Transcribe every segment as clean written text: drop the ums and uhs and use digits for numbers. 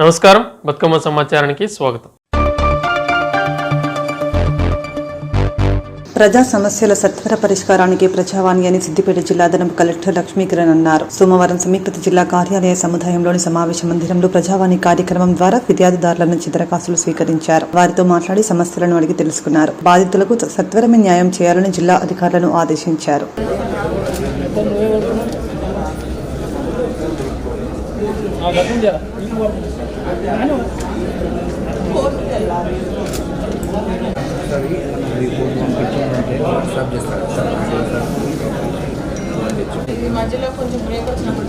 నమస్కారం, బతుకమ్మ సమాచారానికి స్వాగతం. ప్రజా సమస్యల సత్వర పరిష్కారానికి ప్రజావాణి అని సిద్దిపేట జిల్లా అదనపు కలెక్టర్ లక్ష్మీకిరణ్ అన్నారు. సోమవారం సమీకృత జిల్లా కార్యాలయ సముదాయంలోని సమావేశ మందిరంలో ప్రజావాణి కార్యక్రమం ద్వారా ఫిర్యాదుదారుల నుంచి దరఖాస్తులు స్వీకరించారు. వారితో మాట్లాడి సమస్యలను అడిగి తెలుసుకున్నారు. బాధితులకు సత్వరమే న్యాయం చేయాలని జిల్లా అధికారులను ఆదేశించారు. మధ్యలో కొంచెం బ్రేక్ వచ్చినప్పుడు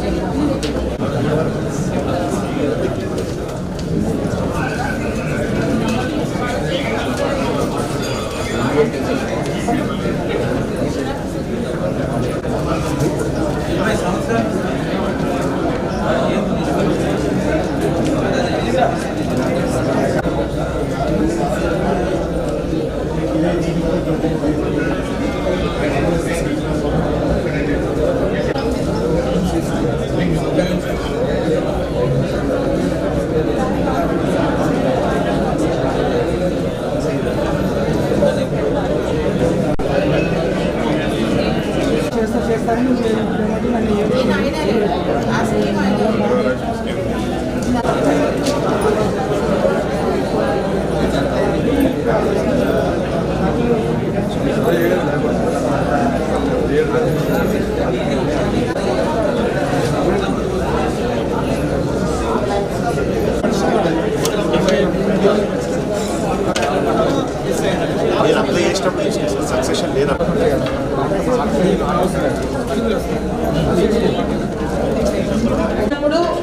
సక్సెషన్ లేదా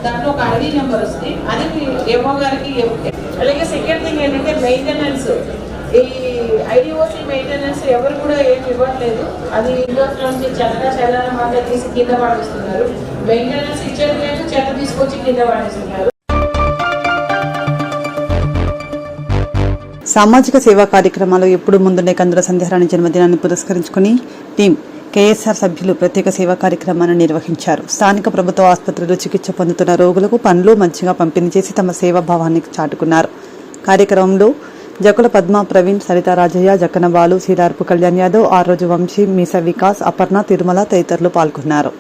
దాంట్లో ఒక ఐడి నెంబర్ వస్తుంది. అది ఏమో గారికి. అలాగే సెకండ్ థింగ్ ఏంటంటే మెయింటెనెన్స్. ఈ ఐడిఓసి మెయింటెనెన్స్ ఎవరు కూడా ఏమి ఇవ్వట్లేదు. అది ఇండోర్స్ నుంచి చెల్లాల మాత్రం తీసి కింద పడేస్తున్నారు. మెయింటెనెన్స్ ఇచ్చేది లేదు, చెత్త తీసుకొచ్చి కింద పడేస్తున్నారు. సామాజిక సేవా కార్యక్రమాలు ఎప్పుడు ముందునే కందుల సంధ్యారాణి జన్మదినాన్ని పురస్కరించుకుని టీం కేఎస్ఆర్ సభ్యులు ప్రత్యేక సేవా కార్యక్రమాన్ని నిర్వహించారు. స్థానిక ప్రభుత్వ ఆసుపత్రిలో చికిత్స పొందుతున్న రోగులకు పండ్లు మంచిగా పంపిణీ చేసి తమ సేవాభావాన్ని చాటుకున్నారు. కార్యక్రమంలో జకుల పద్మ, ప్రవీణ్, సరిత రాజయ్య, జక్కన బాలు, సీరార్పు కళ్యాణ్ యాదవ్, ఆర్రోజు వంశీ, మీస వికాస్, అపర్ణ, తిరుమల తదితరులు పాల్గొన్నారు.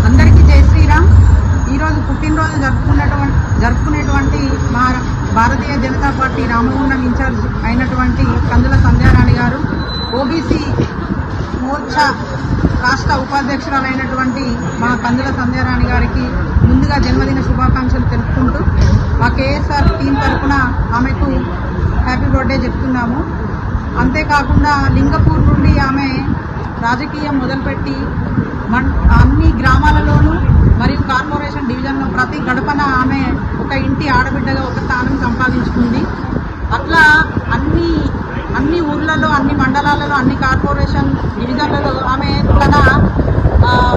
అందరికీ జై శ్రీరామ్. ఈరోజు పుట్టినరోజు జరుపుకునేటువంటి మా భారతీయ జనతా పార్టీ రామగుండం ఇన్ఛార్జ్ అయినటువంటి కందుల సంధ్యారాణి గారు, ఓబీసీ మోర్చా రాష్ట్ర ఉపాధ్యక్షురాలైనటువంటి మా కందుల సంధ్యారాణి గారికి ముందుగా జన్మదిన శుభాకాంక్షలు తెలుపుకుంటూ మా కేఎస్ఆర్ టీం తరఫున ఆమెకు హ్యాపీ బర్త్డే చెప్తున్నాము. అంతేకాకుండా లింగపూర్ నుండి ఆమె రాజకీయం మొదలుపెట్టి అన్ని గ్రామాలలోనూ మరియు కార్పొరేషన్ డివిజన్లో ప్రతి గడపన ఆమె ఒక ఇంటి ఆడబిడ్డగా ఒక స్థానం సంపాదించుకుంది. అట్లా అన్ని ఊర్లలో, అన్ని మండలాలలో, అన్ని కార్పొరేషన్ డివిజన్లలో ఆమె తన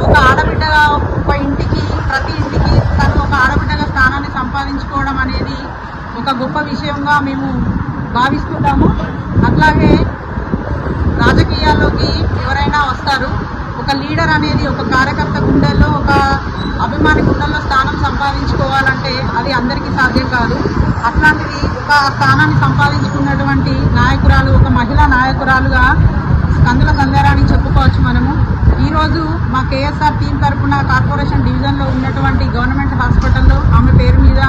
ఒక ఆడబిడ్డగా ఒక ఇంటికి, ప్రతి ఇంటికి తను ఒక ఆడబిడ్డగా స్థానాన్ని సంపాదించుకోవడం అనేది ఒక గొప్ప విషయంగా మేము భావిస్తున్నాము. అట్లాగే రాజకీయాల్లోకి ఎవరైనా వస్తారు, ఒక లీడర్ అనేది ఒక కార్యకర్త గుండెల్లో, ఒక అభిమాని గుండెల్లో స్థానం సంపాదించుకోవాలంటే అది అందరికీ సాధ్యం కాదు. అట్లాంటిది ఒక స్థానాన్ని సంపాదించుకున్నటువంటి నాయకురాలు, ఒక మహిళా నాయకురాలుగా కందుల సంధ్యారాణి చెప్పుకోవచ్చు మనము. ఈరోజు మా కేఎస్ఆర్ టీం తరఫున కార్పొరేషన్ డివిజన్లో ఉన్నటువంటి గవర్నమెంట్ హాస్పిటల్లో ఆమె పేరు మీద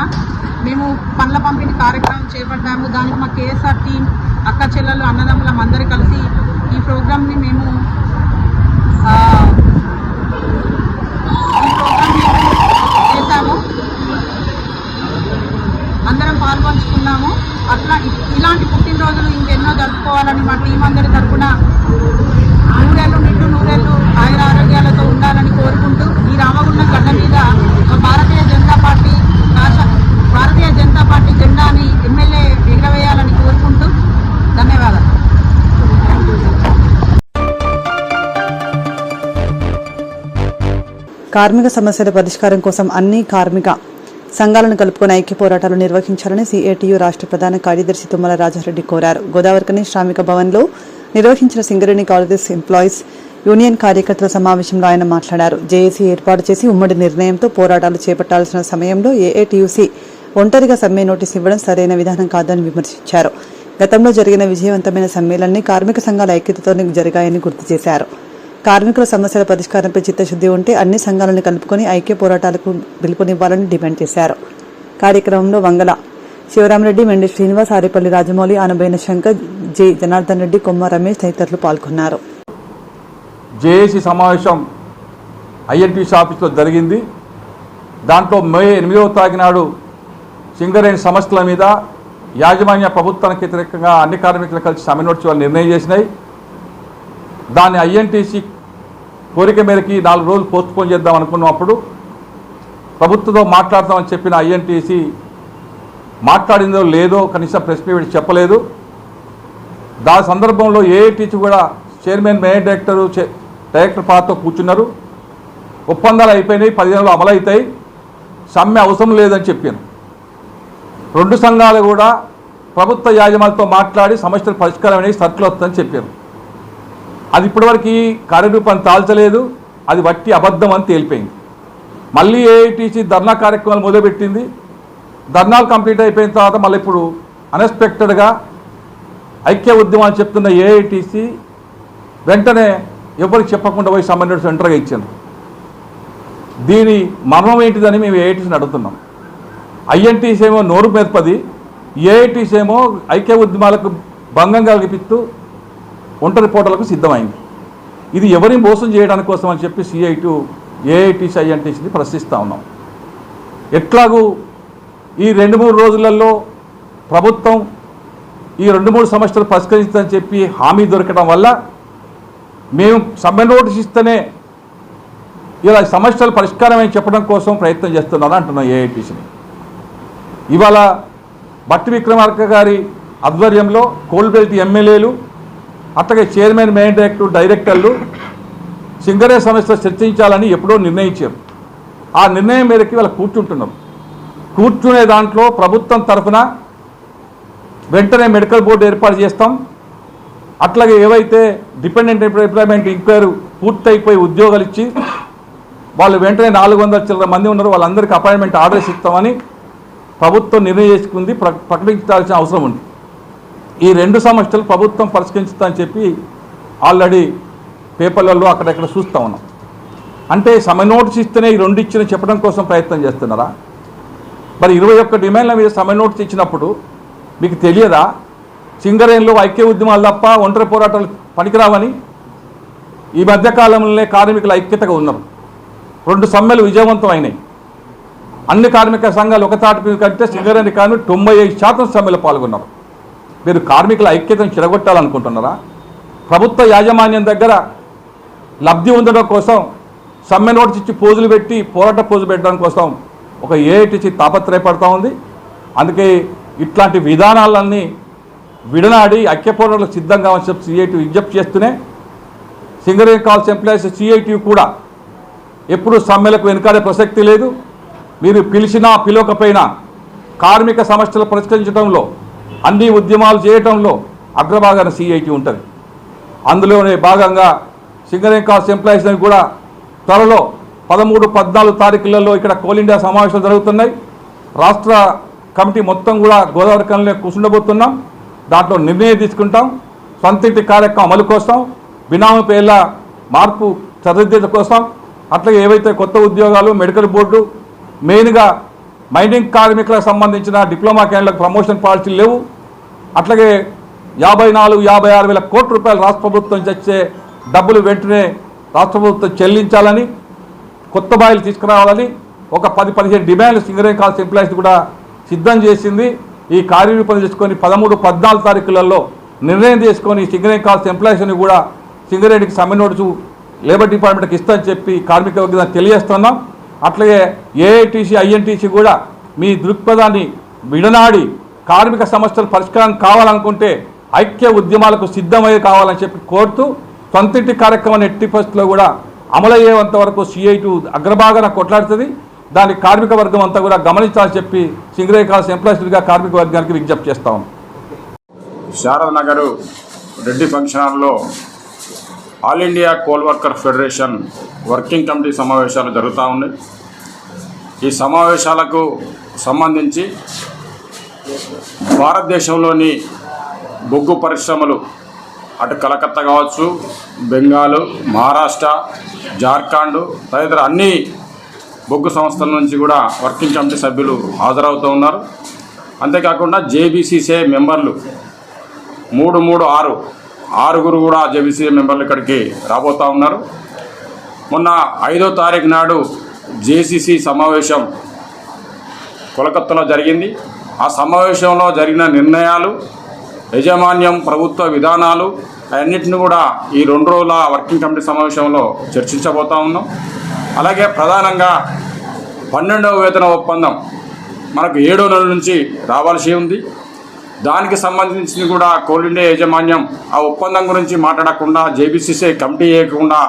మేము పండ్ల పంపిణీ కార్యక్రమం చేపట్టాము. దానికి మా కేఎస్ఆర్ టీం అక్క చెల్లెలు, అన్నదమ్ములం అందరూ కలిసి ఈ ప్రోగ్రామ్ని మేము చేశాము. అందరం పాల్పంచుకున్నాము. అట్లా ఇలాంటి పుట్టినరోజులు ఇంకెన్నో జరుపుకోవాలని మా టీం అందరి తరఫున నూరేళ్ళు నిండు నూరేళ్ళు ఆయుర ఆరోగ్యాలతో ఉండాలని కోరుకుంటూ ఈ రామగుండం గడ్డ మీద భారతీయ జనతా పార్టీ జెండాని ఎమ్మెల్యే ఎగరవేయాలని కోరుకుంటూ ధన్యవాదాలు. కార్మిక సమస్యల పరిష్కారం కోసం అన్ని కార్మిక సంఘాలను కలుపుకొని ఐక్య పోరాటాలు నిర్వహించాలని సిఐటియు రాష్ట్ర ప్రధాన కార్యదర్శి తుమ్మల రాజారెడ్డి కోరారు. గోదావరికని శ్రామిక భవన్లో నిర్వహించిన సింగరేణి కాలేజెస్ ఎంప్లాయీస్ యూనియన్ కార్యకర్తల సమావేశంలో ఆయన మాట్లాడారు. జేఏసీ ఏర్పాటు చేసి ఉమ్మడి నిర్ణయంతో పోరాటాలు చేపట్టాల్సిన సమయంలో ఏఐటియుసి ఒంటరిగా సమ్మె నోటీస్ ఇవ్వడం సరైన విధానం కాదని విమర్శించారు. గతంలో జరిగిన విజయవంతమైన సమ్మెలన్నీ కార్మిక సంఘాల ఐక్యతతోనే జరిగాయని గుర్తు చేశారు. కార్మికుల సమస్యల పరిష్కారంపై చిత్తశుద్ధి ఉంటే అన్ని సంఘాలను కలుపుకొని ఐక్య పోరాటాలకు పిలుపునివ్వాలని డిమాండ్ చేశారు. కార్యక్రమంలో వంగల శివరామరెడ్డి, మెండి శ్రీనివాస్, ఆరేపల్లి రాజమౌళి, ఆనబైన శంకర్, జె జనార్దన్ రెడ్డి, కొమ్మ రమేష్ తదితరులు పాల్గొన్నారు. జేఏసీ సమావేశం ఐఎన్టీసీ ఆఫీస్లో జరిగింది. దాంట్లో మే 8వ తారీఖు నాడు సింగరేణి సమస్యల మీద యాజమాన్య ప్రభుత్వానికి వ్యతిరేకంగా అన్ని కార్మికులు కలిసి సమ్మె నోటీసు వాళ్ళు నిర్ణయం చేసినాయి. దాన్ని ఐఎన్టీసీ కోరిక మేరకి 4 రోజులు పోస్ట్పోన్ చేద్దాం అనుకున్నప్పుడు ప్రభుత్వంతో మాట్లాడతామని చెప్పిన ఐఎన్టీసీ మాట్లాడిందో లేదో కనీసం ప్రెస్ మీట్ చెప్పలేదు. దాని సందర్భంలో ఏఐటీసీ కూడా చైర్మన్, మేయర్, డైరెక్టర్ పాత్రతో కూర్చున్నారు. ఒప్పందాలు అయిపోయినాయి, 10 నెలలు అమలవుతాయి, సమ్మె అవసరం లేదని చెప్పాను. 2 సంఘాలు కూడా ప్రభుత్వ యాజమాన్యంతో మాట్లాడి సమస్యల పరిష్కారం అనేది సర్కులు వస్తుందని చెప్పారు. అది ఇప్పటివరకు కార్యరూపాన్ని తాల్చలేదు. అది వట్టి అబద్ధం అని తేలిపోయింది. మళ్ళీ ఏఐటీసీ ధర్నా కార్యక్రమాలు మొదలుపెట్టింది. ధర్నాలు కంప్లీట్ అయిపోయిన తర్వాత మళ్ళీ ఇప్పుడు అన్ఎక్స్పెక్టెడ్గా ఐక్య ఉద్యమాలు చెప్తున్న ఏఐటీసీ వెంటనే ఎవరికి చెప్పకుండా పోయి సమ్మె నోటీసు వెంటనే ఇచ్చారు. దీని మర్మం ఏంటిదని మేము ఏఐటీసీని అడుగుతున్నాం. ఐఎన్టీసీ ఏమో నోరు మెదపది, ఏఐటీసీ ఏమో ఐక్య ఉద్యమాలకు భంగం కలిగిస్తూ ఒంటరి పోటలకు సిద్ధమైంది. ఇది ఎవరిని మోసం చేయడానికి కోసం అని చెప్పి సిఐటు ఏఐటీసీ ఐఎన్టీసీని ప్రశ్నిస్తూ ఉన్నాం. ఎట్లాగూ ఈ 2-3 రోజులలో ప్రభుత్వం ఈ 2-3 సమస్యలు పరిష్కరిస్తుందని చెప్పి హామీ దొరకడం వల్ల మేము సమ్మె నోటీస్ ఇస్తేనే ఇలా సమస్యల పరిష్కారం అని చెప్పడం కోసం ప్రయత్నం చేస్తున్నారని అంటున్నాం ఏఐటీసీని. ఇవాళ బట్టి విక్రమార్క గారి ఆధ్వర్యంలో కోల్బెల్ట్ ఎమ్మెల్యేలు, అట్లాగే చైర్మన్, మేయర్, డైరెక్టర్లు సింగరేణి సమస్యలు చర్చించాలని ఎప్పుడో నిర్ణయించారు. ఆ నిర్ణయం మేరకు వాళ్ళు కూర్చుంటున్నారు. కూర్చునే దాంట్లో ప్రభుత్వం తరఫున వెంటనే మెడికల్ బోర్డు ఏర్పాటు చేస్తాం, అట్లాగే ఏవైతే డిపెండెంట్ ఎంప్లాయ్మెంట్ ఎంక్వైరీ పూర్తయిపోయి ఉద్యోగాలు ఇచ్చి వాళ్ళు వెంటనే 400 చిల్లర మంది ఉన్నారు, వాళ్ళందరికీ అపాయింట్మెంట్ ఆర్డర్స్ ఇస్తామని ప్రభుత్వం నిర్ణయం చేసుకుంది, ప్రకటించాల్సిన అవసరం ఉంది. ఈ 2 సమస్యలు ప్రభుత్వం పరిష్కరించుతామని చెప్పి ఆల్రెడీ పేపర్లలో అక్కడెక్కడ చూస్తూ ఉన్నాం. అంటే సమ్మె నోటీస్ ఇస్తేనే ఈ 2 ఇచ్చిన చెప్పడం కోసం ప్రయత్నం చేస్తున్నారా? మరి 21 డిమాండ్ల మీద సమ్మె నోటీస్ ఇచ్చినప్పుడు మీకు తెలియదా సింగరేణిలో ఐక్య ఉద్యమాలు తప్ప ఒంటరి పోరాటాలు పనికిరావని? ఈ మధ్యకాలంలోనే కార్మికులు ఐక్యతగా ఉన్నారు. 2 సమ్మెలు విజయవంతం అయినాయి. అన్ని కార్మిక సంఘాలు ఒక తాటి కంటే సింగరేణి కార్మికులు 95% సమ్మెలో పాల్గొన్నారు. మీరు కార్మికుల ఐక్యతను చెడగొట్టాలనుకుంటున్నారా? ప్రభుత్వ యాజమాన్యం దగ్గర లబ్ధి ఉండడం కోసం సమ్మె నోటీస్ ఇచ్చి పోజులు పెట్టి పోరాట పోజులు పెట్టడం కోసం ఒక ఏఐటీసీ తాపత్రయపడుతూ ఉంది. అందుకే ఇట్లాంటి విధానాలన్నీ విడనాడి ఐక్య పోరాటాలకు సిద్ధంగా అని చెప్పి సిఐటి విజ్ఞప్తి చేస్తూనే సింగరేణి కాలేజ్ ఎంప్లాయీస్ సిఐటి కూడా ఎప్పుడు సమ్మెలకు వెనుకాడే ప్రసక్తి లేదు. మీరు పిలిచినా పిలవకపోయినా కార్మిక సమస్యలు పరిష్కరించడంలో, అన్ని ఉద్యమాలు చేయడంలో అగ్రభాగాన సిఐటి ఉంటుంది. అందులోనే భాగంగా సింగరేణి కాలేజ్ ఎంప్లాయీస్ని కూడా త్వరలో 13, 14 తారీఖులలో ఇక్కడ కోల్ ఇండియా సమావేశాలు జరుగుతున్నాయి. రాష్ట్ర కమిటీ మొత్తం కూడా గోదావరి కనిలో కూర్చుండబోతున్నాం. దాంట్లో నిర్ణయం తీసుకుంటాం. సొంతింటి కార్యక్రమం అమలు కోసం, బినామీ పేర్ల మార్పు సరిదిద్దుల కోసం, అట్లాగే ఏవైతే కొత్త ఉద్యోగాలు, మెడికల్ బోర్డు, మెయిన్గా మైనింగ్ కార్మికులకు సంబంధించిన డిప్లొమా క్యాండిడేట్లకు ప్రమోషన్ పాలసీలు లేవు. అట్లాగే 54-56 వేల కోట్ల రూపాయలు రాష్ట్ర ప్రభుత్వం తెచ్చే డబ్బులు వెంటనే రాష్ట్ర ప్రభుత్వం చెల్లించాలని, కొత్త బాయిలు తీసుకురావాలని ఒక 10-15 డిమాండ్లు సింగరేణి కాలేజ్ ఎంప్లాయీస్ కూడా సిద్ధం చేసింది. ఈ కార్యరూపం చేసుకొని 13, 14 తారీఖులలో నిర్ణయం తీసుకొని సింగరేణి కాలేజ్ ఎంప్లాయీస్ని కూడా సింగరేణికి సమ్మె నోటీసు లేబర్ డిపార్ట్మెంట్కి ఇస్తామని చెప్పి కార్మిక వర్గాన్ని తెలియజేస్తున్నాం. అట్లాగే ఏఐటీసీ, ఐఎన్టీసీ కూడా మీ దృక్పథాన్ని విడనాడి కార్మిక సమస్యల పరిష్కారం కావాలనుకుంటే ఐక్య ఉద్యమాలకు సిద్ధమయ్యే కావాలని చెప్పి కోరుతూ సొంతింటి కార్యక్రమాన్ని ఎట్టి పరిస్థితుల్లో కూడా అమలయ్యేంత వరకు CI2 అగ్రభాగాన కొట్లాడుతుంది. దాని కార్మిక వర్గం అంతా కూడా గమనించాలని చెప్పి సింగరేణి కాల్స్ ఎంప్లాయీస్గా కార్మిక వర్గానికి విజ్ఞప్తి చేస్తాం. శారద నగర్ రెడ్డి ఫంక్షన్ హాల్లో all India coal worker federation working committee సమావేశాలు జరుగుతూ ఉన్నాయి. ఈ సమావేశాలకు సంబంధించి భారతదేశంలోని బొగ్గు పరిశ్రమలు అటు కలకత్తా కావచ్చు, బెంగాల్, మహారాష్ట్ర, జార్ఖండ్ తదితర అన్ని బొగ్గు సంస్థల నుంచి కూడా వర్కింగ్ కమిటీ సభ్యులు హాజరవుతూ ఉన్నారు. అంతేకాకుండా JBCCI మెంబర్లు 6 కూడా JBCCI మెంబర్లు ఇక్కడికి రాబోతూ ఉన్నారు. మొన్న 5వ తారీఖు నాడు JCC సమావేశం కోలకత్తాలో జరిగింది. ఆ సమావేశంలో జరిగిన నిర్ణయాలు, యాజమాన్యం, ప్రభుత్వ విధానాలు అన్నింటిని కూడా ఈ 2 రోజుల వర్కింగ్ కమిటీ సమావేశంలో చర్చించబోతూ ఉన్నాం. అలాగే ప్రధానంగా 12వ వేతన ఒప్పందం మనకు 7వ నెల నుంచి రావాల్సి ఉంది. దానికి సంబంధించి కూడా కోల్ ఇండియా యాజమాన్యం ఆ ఒప్పందం గురించి మాట్లాడకుండా JBCCI కమిటీ వేయకుండా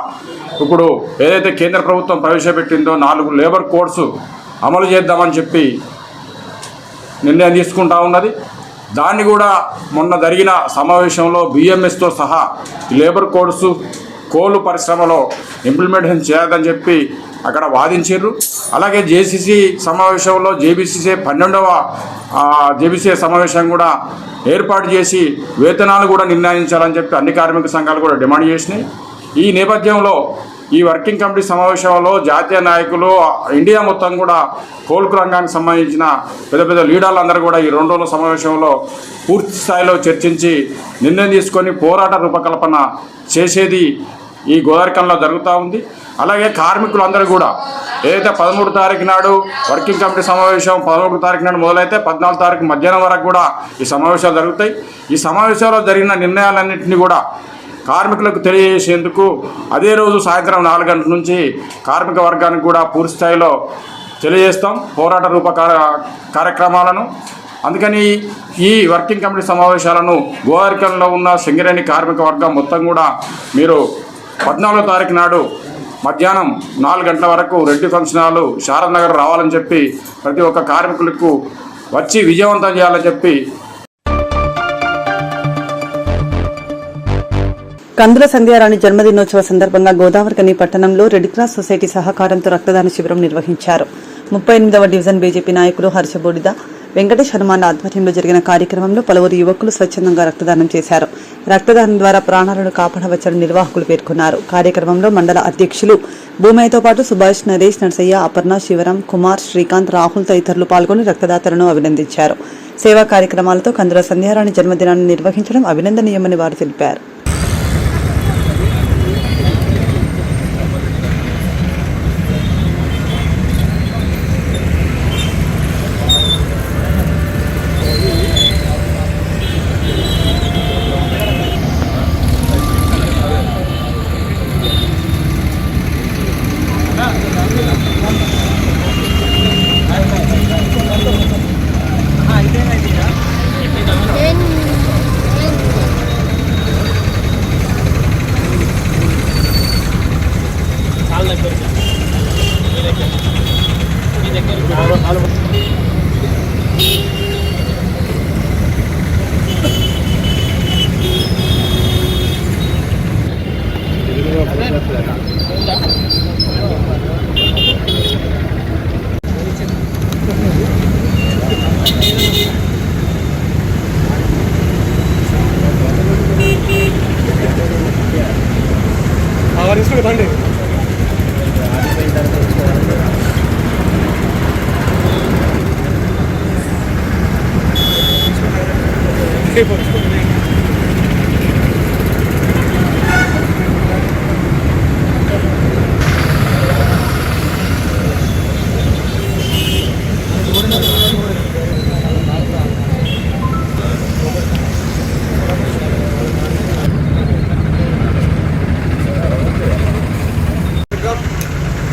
ఇప్పుడు ఏదైతే కేంద్ర ప్రభుత్వం ప్రవేశపెట్టిందో 4 లేబర్ కోడ్స్ అమలు చేద్దామని చెప్పి నిర్ణయం తీసుకుంటా ఉన్నది. దాన్ని కూడా మొన్న జరిగిన సమావేశంలో BMSతో సహా లేబర్ కోడ్స్ కోలు పరిశ్రమలో ఇంప్లిమెంటేషన్ చేయాలని చెప్పి అక్కడ వాదించారు. అలాగే JCC సమావేశంలో JBCCI 12వ JBCCI సమావేశం కూడా ఏర్పాటు చేసి వేతనాలు కూడా నిర్ణయించాలని చెప్పి అన్ని కార్మిక సంఘాలు కూడా డిమాండ్ చేసినాయి. ఈ నేపథ్యంలో ఈ వర్కింగ్ కమిటీ సమావేశంలో జాతీయ నాయకులు, ఇండియా మొత్తం కూడా కోల్కు రంగానికి సంబంధించిన పెద్ద లీడర్లు అందరూ కూడా ఈ 2 రోజుల సమావేశంలో పూర్తి స్థాయిలో చర్చించి నిర్ణయం తీసుకొని పోరాట రూపకల్పన చేసేది ఈ గోదావరికంలో జరుగుతూ ఉంది. అలాగే కార్మికులందరూ కూడా ఏదైతే 13వ తారీఖు నాడు వర్కింగ్ కమిటీ సమావేశం 13వ తారీఖు నాడు మొదలైతే 14వ తారీఖు మధ్యాహ్నం వరకు కూడా ఈ సమావేశాలు జరుగుతాయి. ఈ సమావేశంలో జరిగిన నిర్ణయాలన్నింటినీ కూడా కార్మికులకు తెలియజేసేందుకు అదే రోజు సాయంత్రం 4 గంటల నుంచి కార్మిక వర్గానికి కూడా పూర్తి స్థాయిలో తెలియజేస్తాం పోరాట రూప కార్యక్రమాలను. అందుకని ఈ వర్కింగ్ కమిటీ సమావేశాలను గోదావరికంలో ఉన్న సింగరేణి కార్మిక వర్గం మొత్తం కూడా మీరు 14వ తారీఖు నాడు మధ్యాహ్నం 4 గంటల వరకు రెడ్డి ఫంక్షన్ హాల్ శారద నగర్ రావాలని చెప్పి ప్రతి ఒక్క కార్మికులకు వచ్చి విజయవంతం చేయాలని చెప్పి కందుల సంధ్యారాణి జన్మదినోత్సవ సందర్భంగా గోదావరికని పట్టణంలో రెడ్ క్రాస్ సొసైటీ సహకారంతో రక్తదాన శిబిరం నిర్వహించారు. 38వ డివిజన్ బీజేపీ నాయకులు హర్షబోడిద, వెంకటేష్ హనుమాన్ ఆధ్వర్యంలో జరిగిన కార్యక్రమంలో పలువురు యువకులు స్వచ్ఛందంగా రక్తదానం చేశారు. రక్తదానం ద్వారా ప్రాణాలను కాపాడవచ్చని నిర్వాహకులు పేర్కొన్నారు. కార్యక్రమంలో మండల అధ్యక్షులు భూమయ్యతో పాటు సుభాష్, నరేష్, నర్సయ్య, అపర్ణ, శివరాం, కుమార్, శ్రీకాంత్, రాహుల్ తదితరులు పాల్గొని రక్తదాతలను అభినందించారు. సేవా కార్యక్రమాలతో కందుల సంధ్యారాణి జన్మదినాన్ని నిర్వహించడం అభినందనీయమని వారు తెలిపారు.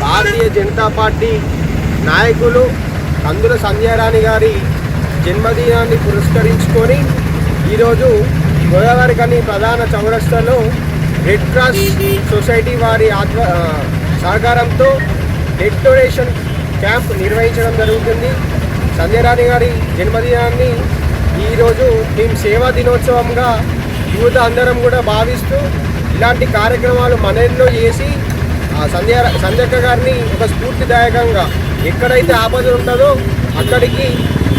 భారతీయ జనతా పార్టీ నాయకులు కందుల సంధ్యారాణి గారి జన్మదినాన్ని పురస్కరించుకొని ఈరోజు గోదావరికని ప్రధాన చౌరస్తాలో రెడ్ క్రాస్ సొసైటీ వారి సహకారంతో బ్లడ్ డొనేషన్ క్యాంప్ నిర్వహించడం జరుగుతుంది. సంజయ్ రాణి గారి జన్మదినాన్ని ఈరోజు మేము సేవా దినోత్సవంగా యువత అందరం కూడా భావిస్తూ ఇలాంటి కార్యక్రమాలు మనెన్నో చేసి సంజయక్క గారిని ఒక స్ఫూర్తిదాయకంగా ఎక్కడైతే ఆపద ఉంటుందో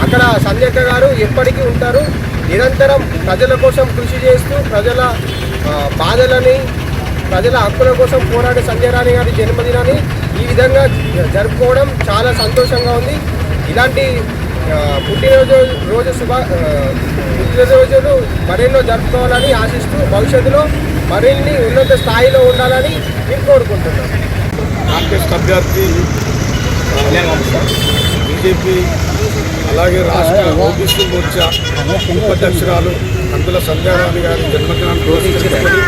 అక్కడ సంజయక్క గారు ఎప్పటికీ ఉంటారు. నిరంతరం ప్రజల కోసం కృషి చేస్తూ ప్రజల బాధలని ప్రజల హక్కుల కోసం పోరాడే సంజయ్ రాణి గారి జన్మదినాన్ని ఈ విధంగా జరుపుకోవడం చాలా సంతోషంగా ఉంది. ఇలాంటి పుట్టినరోజులు మరెన్నో జరుపుకోవాలని ఆశిస్తూ భవిష్యత్తులో మరిన్ని ఉన్నత స్థాయిలో ఉండాలని నేను కోరుకుంటున్నాను. కాంగ్రెస్ అభ్యర్థి బీజేపీ అలాగే రాష్ట్ర ఓబీసీ మోర్చా ఉపాధ్యక్షురాలు కందుల సంధ్యారాణి గారి జన్మదినాన్ని పురస్కరించుకొని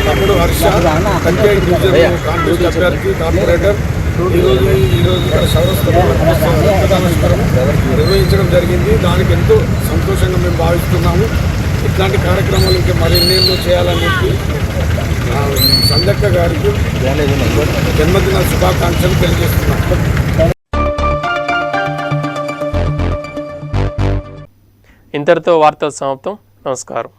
తమ్ముడు హర్ష కంటే డివిజన్ కాంగ్రెస్ అభ్యర్థి కార్పొరేటర్ ఈరోజు ఇక్కడ సౌరస్థలో రక్తదానస్కరం నిర్వహించడం జరిగింది. దానికి ఎంతో సంతోషంగా మేము భావిస్తున్నాము. ఇట్లాంటి కార్యక్రమాలు ఇంకా మరెన్నెన్నో చేయాలని చెప్పి సంజక్క గారికి జన్మదిన శుభాకాంక్షలు తెలియజేస్తున్నాం. ఇంతటితో వార్తలు సమాప్తం. నమస్కారం.